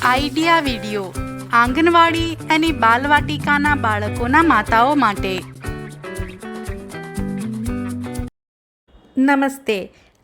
Idea video આંગણવાડી અને બાલવાટિકાના બાળકોના માતાઓ માટે. નમસ્તે.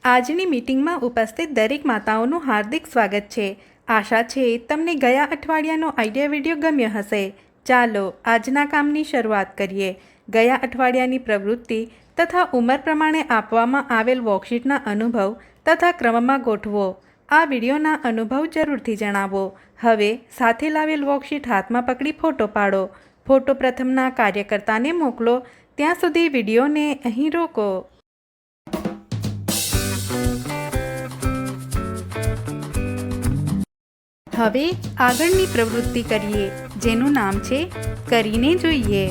આજની મીટિંગમાં ઉપસ્થિત દરેક માતાઓનું હાર્દિક સ્વાગત છે. આશા છે તમને ગયા અઠવાડિયાનો આઈડિયા વિડિયો ગમ્યો હશે. ચાલો આજના કામની શરૂઆત કરીએ. ગયા અઠવાડિયાની પ્રવૃત્તિ તથા ઉંમર પ્રમાણે આપવામાં આવેલ વર્કશીટના અનુભવ તથા ક્રમમાં ગોઠવો. આ વિડીયોના અનુભવ જરૂરથી જણાવો. હવે સાથે લાવેલ વર્કશીટ હાથમાં પકડી ફોટો પાડો. ફોટો પ્રથમના કાર્યકર્તાને મોકલો. ત્યાં સુધી વિડીયોને અહીં રોકો. હવે આગળની પ્રવૃત્તિ કરીએ, જેનું નામ છે કરીને જોઈએ.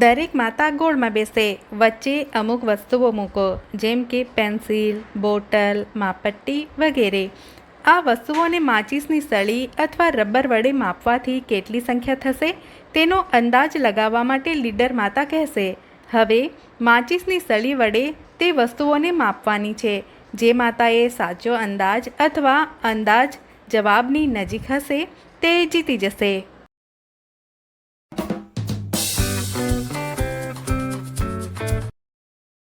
દરેક માતા ગોળમાં બેસે. વચ્ચે અમુક વસ્તુઓ મૂકો, જેમ કે પેન્સિલ, બોટલ, માપપટ્ટી વગેરે. આ વસ્તુઓને માચીસની સળી અથવા રબર વડે માપવાથી કેટલી સંખ્યા થશે તેનો અંદાજ લગાવવા માટે લીડર માતા કહેશે. હવે માચીસની સળી વડે તે વસ્તુઓને માપવાની છે. જે માતાએ સાચો અંદાજ અથવા અંદાજ જવાબની નજીક હશે તે જીતી જશે.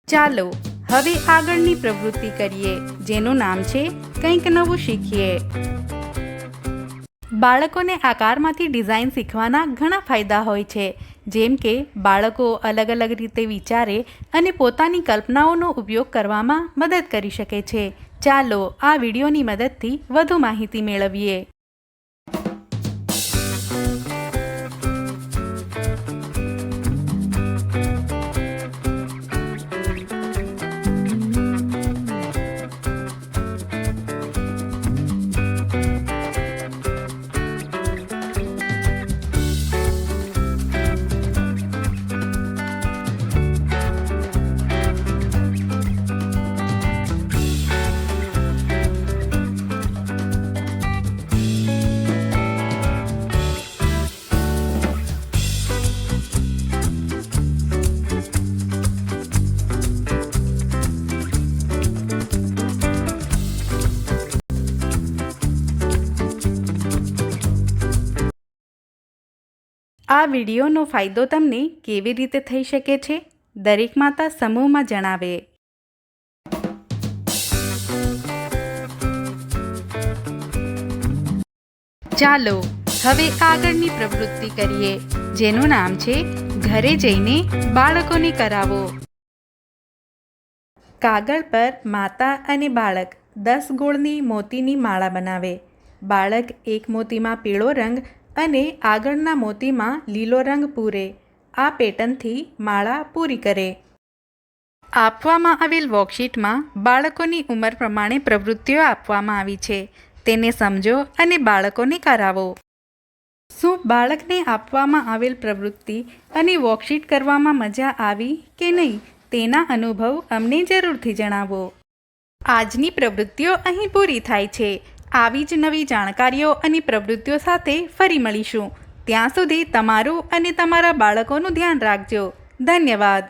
ચાલો હવે આગળની પ્રવૃત્તિ કરીએ, જેનું નામ છે કંઈક નવું શીખીએ. બાળકોને આકારમાંથી ડિઝાઇન શીખવાના ઘણા ફાયદા હોય છે, જેમ કે બાળકો અલગ અલગ રીતે વિચારે અને પોતાની કલ્પનાઓનો ઉપયોગ કરવામાં મદદ કરી શકે છે. ચાલો આ વિડીયોની મદદથી વધુ માહિતી મેળવીએ. આ વિડીયોનો ફાયદો તમને કેવી રીતે થઈ શકે છે? દરેક માતા સમૂહમાં જણાવે. ચાલો હવે આગળની પ્રવૃત્તિ કરીએ, જેનું નામ છે ઘરે જઈને બાળકોને કરાવો. કાગળ પર માતા અને બાળક 10 ગોળની મોતીની માળા બનાવે. બાળક એક મોતીમાં પીળો રંગ અને આગળના મોતીમાં લીલો રંગ પૂરે. આ પેટર્નથી માળા પૂરી કરે. આપવામાં આવેલ વર્કશીટમાં બાળકોની ઉંમર પ્રમાણે પ્રવૃત્તિઓ આપવામાં આવી છે. તેને સમજો અને બાળકોને કરાવો. શું બાળકને આપવામાં આવેલ પ્રવૃત્તિ અને વર્કશીટ કરવામાં મજા આવી કે નહીં તેના અનુભવ અમને જરૂરથી જણાવો. આજની પ્રવૃત્તિઓ અહીં પૂરી થાય છે. આવી જ નવી જાણકારીઓ અને પ્રવૃત્તિઓ સાથે ફરી મળીશું. ત્યાં સુધી તમારું અને તમારા બાળકોનું ધ્યાન રાખજો. ધન્યવાદ.